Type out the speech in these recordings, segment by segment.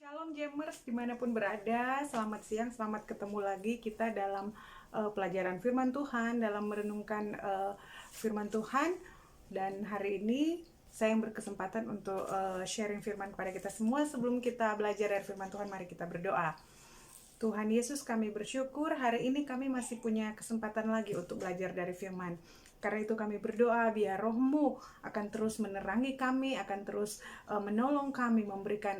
Shalom Jamers dimanapun berada, selamat siang, selamat ketemu lagi kita dalam pelajaran firman Tuhan, dalam merenungkan firman Tuhan. Dan hari ini saya yang berkesempatan untuk sharing firman kepada kita semua. Sebelum kita belajar dari firman Tuhan, mari kita berdoa. Tuhan Yesus, kami bersyukur hari ini kami masih punya kesempatan lagi untuk belajar dari firman. Karena itu kami berdoa biar roh-Mu akan terus menerangi kami, akan terus menolong kami, memberikan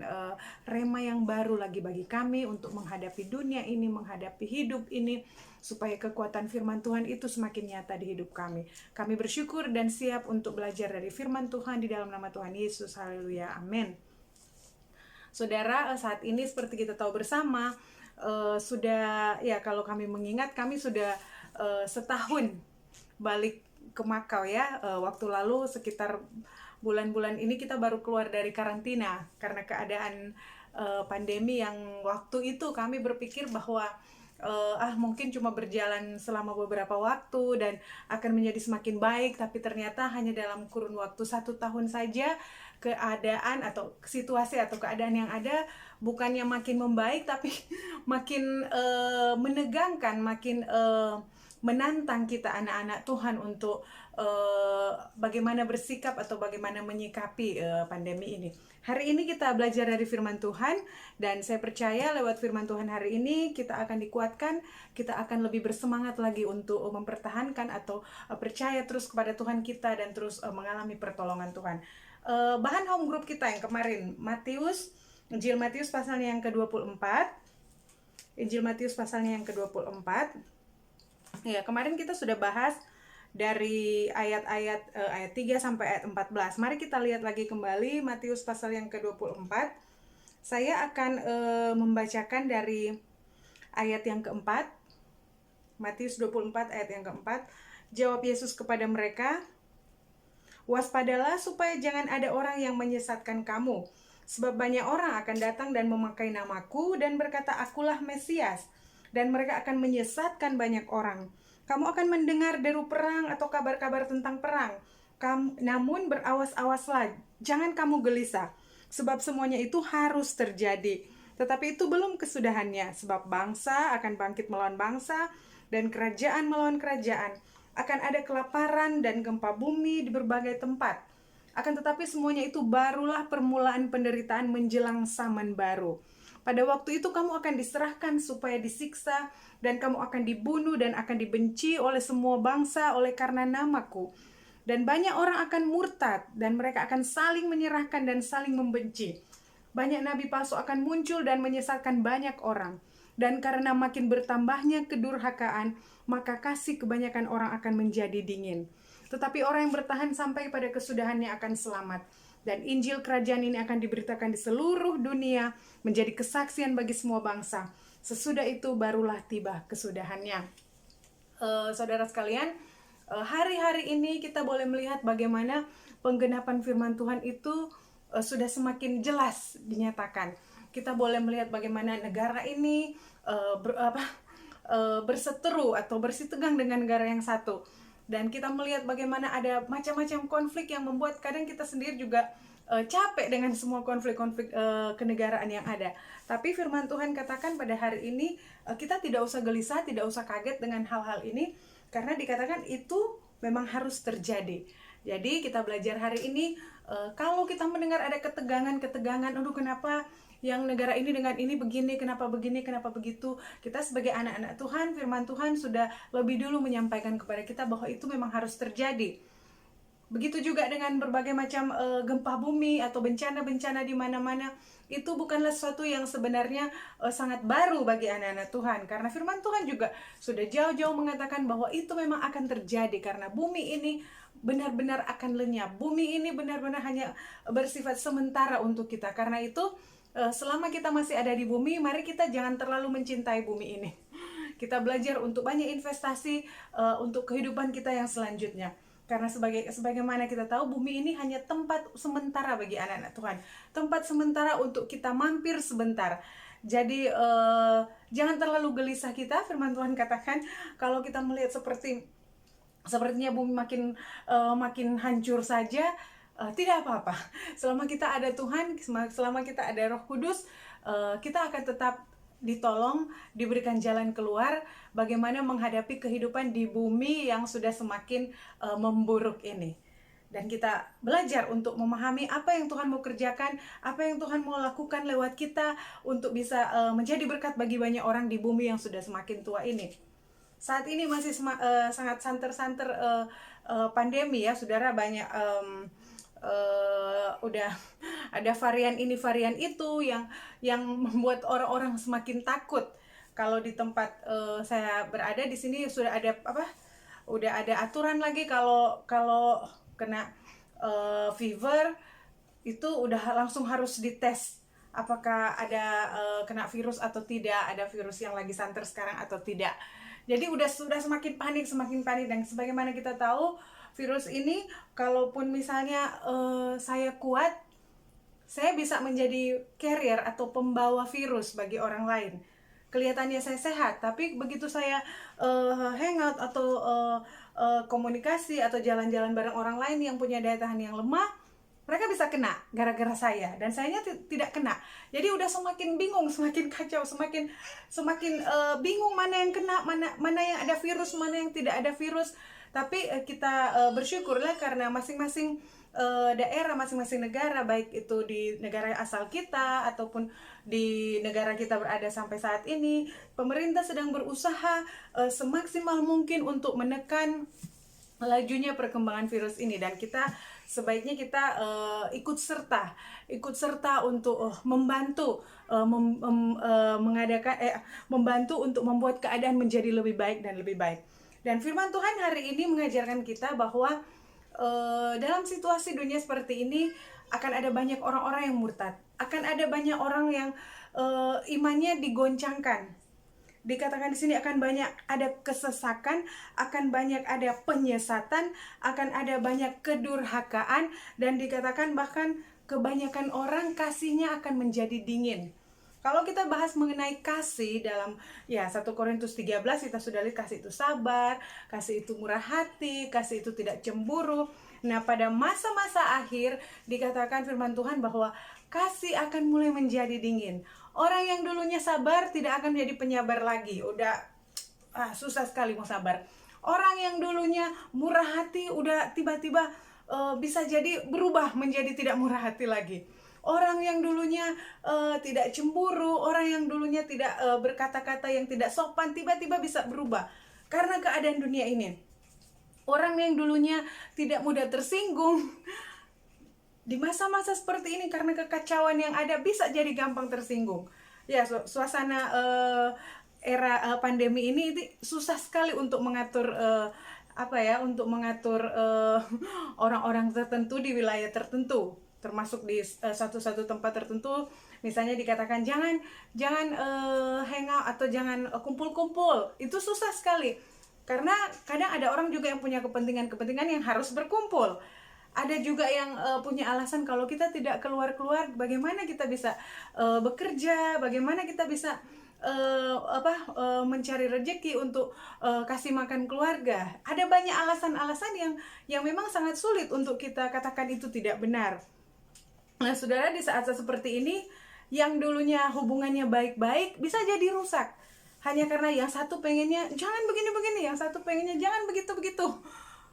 rema yang baru lagi bagi kami untuk menghadapi dunia ini, menghadapi hidup ini, supaya kekuatan firman Tuhan itu semakin nyata di hidup kami. Kami bersyukur dan siap untuk belajar dari firman Tuhan di dalam nama Tuhan Yesus. Haleluya, amin. Saudara, saat ini seperti kita tahu bersama, sudah ya kalau kami mengingat kami sudah setahun balik ke Makau ya. Waktu lalu sekitar bulan-bulan ini kita baru keluar dari karantina karena keadaan pandemi yang waktu itu kami berpikir bahwa mungkin cuma berjalan selama beberapa waktu dan akan menjadi semakin baik, tapi ternyata hanya dalam kurun waktu 1 tahun saja keadaan atau situasi atau keadaan yang ada bukannya makin membaik tapi makin menegangkan, makin menantang kita anak-anak Tuhan untuk bagaimana bersikap atau bagaimana menyikapi pandemi ini. Hari ini kita belajar dari firman Tuhan, dan saya percaya lewat firman Tuhan hari ini kita akan dikuatkan, kita akan lebih bersemangat lagi untuk mempertahankan atau percaya terus kepada Tuhan kita dan terus mengalami pertolongan Tuhan. Bahan home group kita yang kemarin, Injil Matius pasalnya yang ke-24. Injil Matius pasalnya yang ke-24. Ya, kemarin kita sudah bahas dari ayat-ayat ayat 3 sampai ayat 14. Mari kita lihat lagi kembali Matius pasal yang ke-24. Saya akan membacakan dari ayat yang keempat. Matius 24 ayat yang keempat. Jawab Yesus kepada mereka, "Waspadalah supaya jangan ada orang yang menyesatkan kamu. Sebab banyak orang akan datang dan memakai namaku dan berkata, 'Akulah Mesias,' dan mereka akan menyesatkan banyak orang. Kamu akan mendengar deru perang atau kabar-kabar tentang perang. Namun berawas-awaslah, jangan kamu gelisah, sebab semuanya itu harus terjadi. Tetapi itu belum kesudahannya, sebab bangsa akan bangkit melawan bangsa, dan kerajaan melawan kerajaan. Akan ada kelaparan dan gempa bumi di berbagai tempat. Akan tetapi semuanya itu barulah permulaan penderitaan menjelang zaman baru. Pada waktu itu kamu akan diserahkan supaya disiksa, dan kamu akan dibunuh dan akan dibenci oleh semua bangsa oleh karena namaku. Dan banyak orang akan murtad, dan mereka akan saling menyerahkan dan saling membenci. Banyak nabi palsu akan muncul dan menyesatkan banyak orang. Dan karena makin bertambahnya kedurhakaan, maka kasih kebanyakan orang akan menjadi dingin. Tetapi orang yang bertahan sampai pada kesudahannya akan selamat. Dan Injil kerajaan ini akan diberitakan di seluruh dunia, menjadi kesaksian bagi semua bangsa. Sesudah itu barulah tiba kesudahannya." Saudara sekalian, hari-hari ini kita boleh melihat bagaimana penggenapan firman Tuhan itu sudah semakin jelas dinyatakan. Kita boleh melihat bagaimana negara ini berseteru atau bersitegang dengan negara yang satu. Dan kita melihat bagaimana ada macam-macam konflik yang membuat kadang kita sendiri juga capek dengan semua konflik-konflik kenegaraan yang ada. Tapi firman Tuhan katakan pada hari ini kita tidak usah gelisah, tidak usah kaget dengan hal-hal ini, karena dikatakan itu memang harus terjadi. Jadi kita belajar hari ini, kalau kita mendengar ada ketegangan, aduh kenapa yang negara ini dengan ini begini, kenapa begitu. Kita sebagai anak-anak Tuhan, firman Tuhan sudah lebih dulu menyampaikan kepada kita bahwa itu memang harus terjadi. Begitu juga dengan berbagai macam gempa bumi atau bencana-bencana di mana-mana. Itu bukanlah sesuatu yang sebenarnya sangat baru bagi anak-anak Tuhan. Karena firman Tuhan juga sudah jauh-jauh mengatakan bahwa itu memang akan terjadi. Karena bumi ini benar-benar akan lenyap. Bumi ini benar-benar hanya bersifat sementara untuk kita. Karena itu selama kita masih ada di bumi, mari kita jangan terlalu mencintai bumi ini. Kita belajar untuk banyak investasi untuk kehidupan kita yang selanjutnya. Karena sebagaimana kita tahu, bumi ini hanya tempat sementara bagi anak-anak Tuhan. Tempat sementara untuk kita mampir sebentar. Jadi jangan terlalu gelisah kita. Firman Tuhan katakan kalau kita melihat sepertinya bumi makin hancur saja, tidak apa-apa. Selama kita ada Tuhan, selama kita ada Roh Kudus, kita akan tetap ditolong, diberikan jalan keluar bagaimana menghadapi kehidupan di bumi yang sudah semakin memburuk ini. Dan kita belajar untuk memahami apa yang Tuhan mau kerjakan, apa yang Tuhan mau lakukan lewat kita untuk bisa menjadi berkat bagi banyak orang di bumi yang sudah semakin tua ini. Saat ini masih sangat santer-santer pandemi ya, saudara, banyak udah ada varian ini varian itu yang membuat orang-orang semakin takut. Kalau di tempat saya berada di sini sudah ada udah ada aturan lagi kalau kena fever itu udah langsung harus dites apakah ada kena virus atau tidak, ada virus yang lagi santer sekarang atau tidak. Jadi sudah semakin panik dan sebagaimana kita tahu virus ini, kalaupun misalnya saya kuat, saya bisa menjadi carrier atau pembawa virus bagi orang lain. Kelihatannya saya sehat, tapi begitu saya hangout atau komunikasi atau jalan-jalan bareng orang lain yang punya daya tahan yang lemah, mereka bisa kena gara-gara saya, dan sayanya tidak kena. Jadi udah semakin bingung, semakin kacau, semakin bingung mana yang kena, mana yang ada virus, mana yang tidak ada virus. Tapi kita bersyukurlah karena masing-masing daerah, masing-masing negara, baik itu di negara asal kita ataupun di negara kita berada sampai saat ini, pemerintah sedang berusaha semaksimal mungkin untuk menekan lajunya perkembangan virus ini, dan kita sebaiknya kita ikut serta untuk membantu membantu untuk membuat keadaan menjadi lebih baik dan lebih baik. Dan firman Tuhan hari ini mengajarkan kita bahwa dalam situasi dunia seperti ini akan ada banyak orang-orang yang murtad, akan ada banyak orang yang imannya digoncangkan. Dikatakan di sini akan banyak ada kesesakan, akan banyak ada penyesatan, akan ada banyak kedurhakaan, dan dikatakan bahkan kebanyakan orang kasihnya akan menjadi dingin. Kalau kita bahas mengenai kasih dalam 1 Korintus 13, kita sudah lihat kasih itu sabar, kasih itu murah hati, kasih itu tidak cemburu. Nah, pada masa-masa akhir dikatakan firman Tuhan bahwa kasih akan mulai menjadi dingin. Orang yang dulunya sabar tidak akan menjadi penyabar lagi. Udah susah sekali mau sabar. Orang yang dulunya murah hati udah tiba-tiba bisa jadi berubah menjadi tidak murah hati lagi. Orang yang dulunya tidak cemburu, orang yang dulunya tidak berkata-kata yang tidak sopan, tiba-tiba bisa berubah karena keadaan dunia ini. Orang yang dulunya tidak mudah tersinggung, di masa-masa seperti ini karena kekacauan yang ada bisa jadi gampang tersinggung. Ya, suasana era pandemi ini susah sekali untuk mengatur untuk mengatur orang-orang tertentu di wilayah tertentu, termasuk di satu tempat tertentu. Misalnya dikatakan jangan hangout atau jangan kumpul-kumpul. Itu susah sekali karena kadang ada orang juga yang punya kepentingan yang harus berkumpul. Ada juga yang punya alasan kalau kita tidak keluar-keluar, bagaimana kita bisa bekerja, bagaimana kita bisa mencari rezeki untuk kasih makan keluarga. Ada banyak alasan-alasan yang memang sangat sulit untuk kita katakan itu tidak benar. Nah, saudara, di saat-saat seperti ini, yang dulunya hubungannya baik-baik bisa jadi rusak. Hanya karena yang satu pengennya jangan begini-begini, yang satu pengennya jangan begitu-begitu.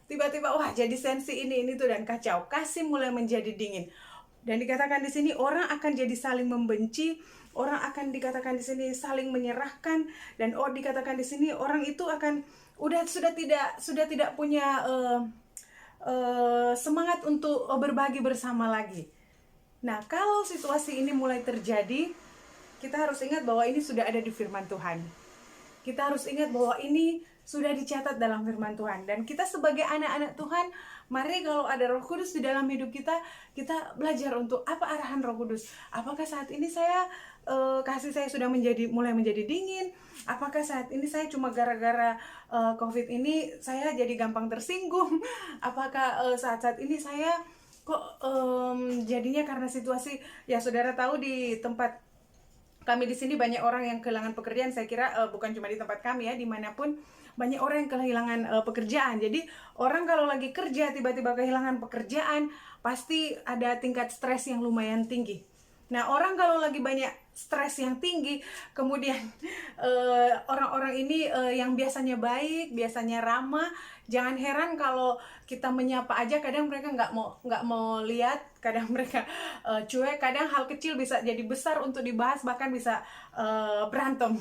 Tiba-tiba wah jadi sensi ini tuh, dan kacau. Kasih mulai menjadi dingin. Dan dikatakan di sini orang akan jadi saling membenci, orang akan dikatakan di sini saling menyerahkan, dan dikatakan di sini orang itu akan sudah tidak punya semangat untuk berbagi bersama lagi. Nah, kalau situasi ini mulai terjadi, kita harus ingat bahwa ini sudah ada di firman Tuhan. Kita harus ingat bahwa ini sudah dicatat dalam firman Tuhan. Dan kita sebagai anak-anak Tuhan, mari kalau ada Roh Kudus di dalam hidup kita, kita belajar untuk apa arahan Roh Kudus. Apakah saat ini kasih saya sudah mulai menjadi dingin? Apakah saat ini saya cuma gara-gara COVID ini saya jadi gampang tersinggung? Apakah saat-saat ini saya kok jadinya karena situasi, ya saudara tahu di tempat kami di sini banyak orang yang kehilangan pekerjaan. Saya kira bukan cuma di tempat kami ya, dimanapun banyak orang yang kehilangan pekerjaan. Jadi orang kalau lagi kerja tiba-tiba kehilangan pekerjaan, pasti ada tingkat stres yang lumayan tinggi. Nah, orang kalau lagi banyak stres yang tinggi, kemudian orang-orang ini yang biasanya baik, biasanya ramah, jangan heran kalau kita menyapa aja kadang mereka nggak mau lihat, kadang mereka cuek, kadang hal kecil bisa jadi besar untuk dibahas, bahkan bisa berantem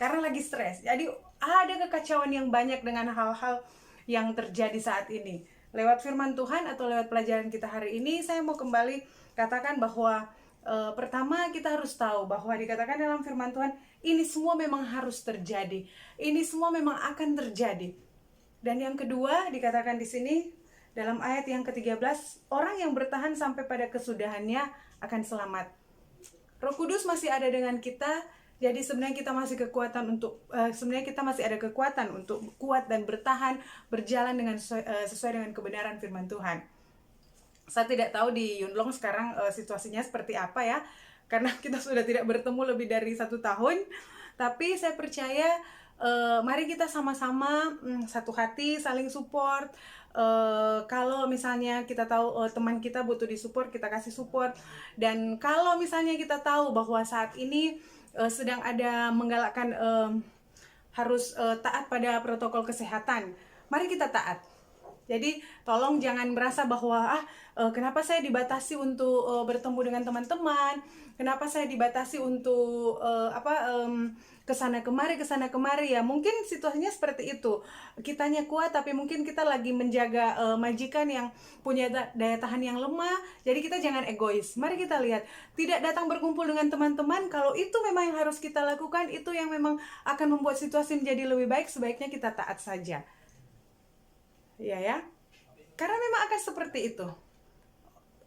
karena lagi stres. Jadi ada kekacauan yang banyak dengan hal-hal yang terjadi saat ini. Lewat firman Tuhan atau lewat pelajaran kita hari ini, saya mau kembali katakan bahwa pertama kita harus tahu bahwa dikatakan dalam firman Tuhan, ini semua memang harus terjadi. Ini semua memang akan terjadi. Dan yang kedua dikatakan di sini dalam ayat yang ke-13, orang yang bertahan sampai pada kesudahannya akan selamat. Roh Kudus masih ada dengan kita, jadi sebenarnya kita masih ada kekuatan untuk kuat dan bertahan, berjalan dengan sesuai dengan kebenaran firman Tuhan. Saya tidak tahu di Yunlong sekarang situasinya seperti apa ya, karena kita sudah tidak bertemu lebih dari 1 tahun. Tapi saya percaya mari kita sama-sama satu hati, saling support. Kalau misalnya kita tahu teman kita butuh disupport, kita kasih support. Dan kalau misalnya kita tahu bahwa saat ini sedang ada menggalakkan harus taat pada protokol kesehatan, mari kita taat. Jadi tolong jangan merasa bahwa kenapa saya dibatasi untuk bertemu dengan teman-teman, kenapa saya dibatasi untuk kesana kemari ya. Mungkin situasinya seperti itu, kitanya kuat tapi mungkin kita lagi menjaga majikan yang punya daya tahan yang lemah. Jadi kita jangan egois. Mari kita lihat, tidak datang berkumpul dengan teman-teman, kalau itu memang yang harus kita lakukan, itu yang memang akan membuat situasi menjadi lebih baik, sebaiknya kita taat saja. Ya, karena memang akan seperti itu.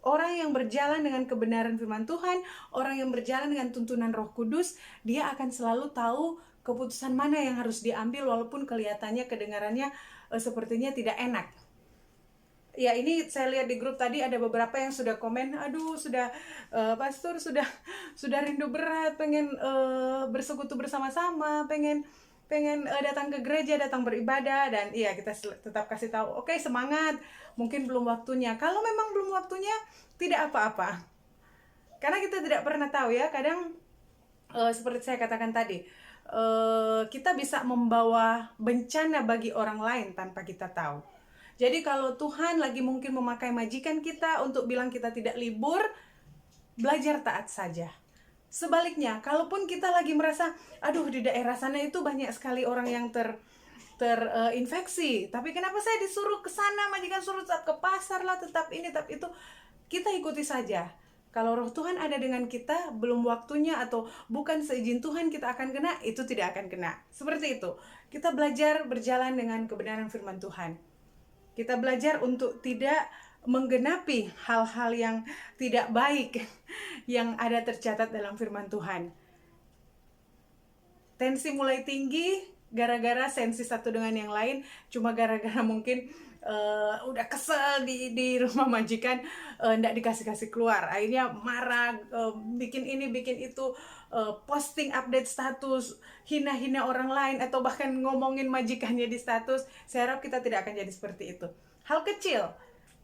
Orang yang berjalan dengan kebenaran firman Tuhan, orang yang berjalan dengan tuntunan Roh Kudus, dia akan selalu tahu keputusan mana yang harus diambil, walaupun kelihatannya, kedengarannya sepertinya tidak enak. Ya, ini saya lihat di grup tadi ada beberapa yang sudah komen, aduh sudah pastor sudah rindu berat, pengen bersekutu bersama-sama, pengen datang ke gereja, datang beribadah. Dan iya, kita tetap kasih tahu, oke, semangat, mungkin belum waktunya. Kalau memang belum waktunya, tidak apa-apa, karena kita tidak pernah tahu ya. Kadang seperti saya katakan tadi, kita bisa membawa bencana bagi orang lain tanpa kita tahu. Jadi kalau Tuhan lagi mungkin memakai majikan kita untuk bilang kita tidak libur, belajar taat saja. Sebaliknya, kalaupun kita lagi merasa, aduh di daerah sana itu banyak sekali orang yang terinfeksi, tapi kenapa saya disuruh ke sana, majikan suruh tetap ke pasar lah, tetap ini, tetap itu, kita ikuti saja. Kalau Roh Tuhan ada dengan kita, belum waktunya atau bukan seizin Tuhan kita akan kena, itu tidak akan kena. Seperti itu. Kita belajar berjalan dengan kebenaran firman Tuhan. Kita belajar untuk tidak menggenapi hal-hal yang tidak baik yang ada tercatat dalam firman Tuhan. Tensi mulai tinggi gara-gara sensi satu dengan yang lain, cuma gara-gara mungkin udah kesel di rumah majikan, nggak dikasih keluar, akhirnya marah, bikin ini bikin itu, posting update status, hina-hina orang lain, atau bahkan ngomongin majikannya di status. Saya harap kita tidak akan jadi seperti itu. Hal kecil,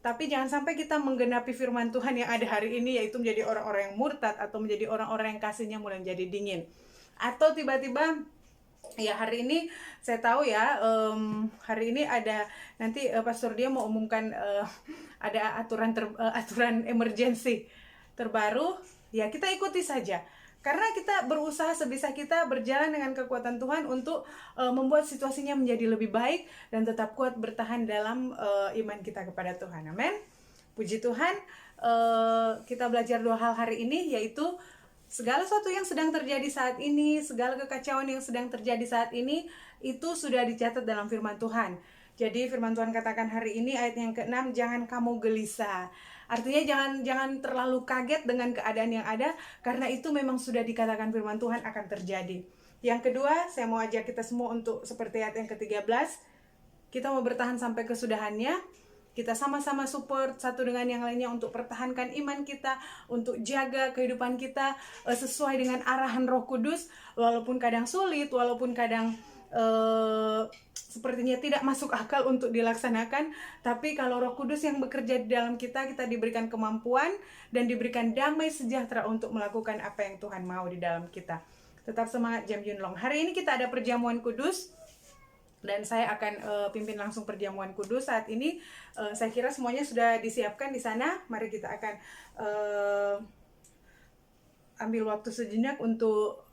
tapi jangan sampai kita menggenapi firman Tuhan yang ada hari ini, yaitu menjadi orang-orang yang murtad, atau menjadi orang-orang yang kasihnya mulai menjadi dingin. Atau tiba-tiba, ya hari ini saya tahu ya, hari ini ada nanti Pastor dia mau umumkan ada aturan emergency terbaru, ya kita ikuti saja. Karena kita berusaha sebisa kita berjalan dengan kekuatan Tuhan untuk membuat situasinya menjadi lebih baik dan tetap kuat bertahan dalam iman kita kepada Tuhan. Amin. Puji Tuhan, kita belajar 2 hal hari ini, yaitu segala sesuatu yang sedang terjadi saat ini, segala kekacauan yang sedang terjadi saat ini, itu sudah dicatat dalam firman Tuhan. Jadi firman Tuhan katakan hari ini ayat yang ke-6, jangan kamu gelisah. Artinya jangan terlalu kaget dengan keadaan yang ada, karena itu memang sudah dikatakan firman Tuhan akan terjadi. Yang kedua, saya mau ajak kita semua untuk seperti ayat yang ke-13, kita mau bertahan sampai kesudahannya. Kita sama-sama support satu dengan yang lainnya untuk pertahankan iman kita, untuk jaga kehidupan kita sesuai dengan arahan Roh Kudus, walaupun kadang sulit, walaupun kadang sepertinya tidak masuk akal untuk dilaksanakan, tapi kalau Roh Kudus yang bekerja di dalam kita, kita diberikan kemampuan dan diberikan damai sejahtera untuk melakukan apa yang Tuhan mau di dalam kita. Tetap semangat Jam Yun Long. Hari ini kita ada perjamuan kudus dan saya akan pimpin langsung perjamuan kudus saat ini. Saya kira semuanya sudah disiapkan di sana. Mari kita akan ambil waktu sejenak untuk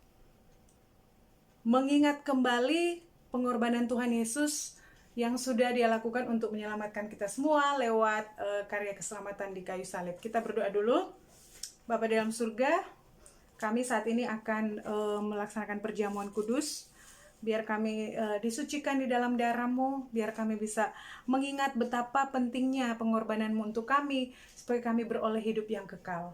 mengingat kembali pengorbanan Tuhan Yesus yang sudah Dia lakukan untuk menyelamatkan kita semua lewat karya keselamatan di kayu salib. Kita berdoa dulu. Bapa dalam surga, kami saat ini akan melaksanakan perjamuan kudus. Biar kami disucikan di dalam darah-Mu, biar kami bisa mengingat betapa pentingnya pengorbanan-Mu untuk kami, supaya kami beroleh hidup yang kekal.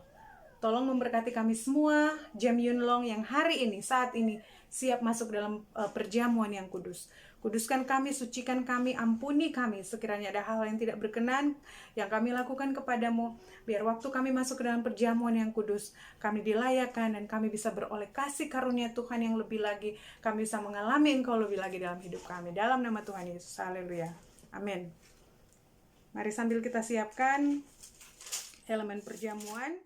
Tolong memberkati kami semua, Jam Yun Long yang hari ini, saat ini, siap masuk dalam perjamuan yang kudus. Kuduskan kami, sucikan kami, ampuni kami, sekiranya ada hal yang tidak berkenan yang kami lakukan kepadamu, biar waktu kami masuk ke dalam perjamuan yang kudus, kami dilayakkan dan kami bisa beroleh kasih karunia Tuhan yang lebih lagi, kami bisa mengalami Engkau lebih lagi dalam hidup kami. Dalam nama Tuhan Yesus, haleluya, amin. Mari sambil kita siapkan elemen perjamuan.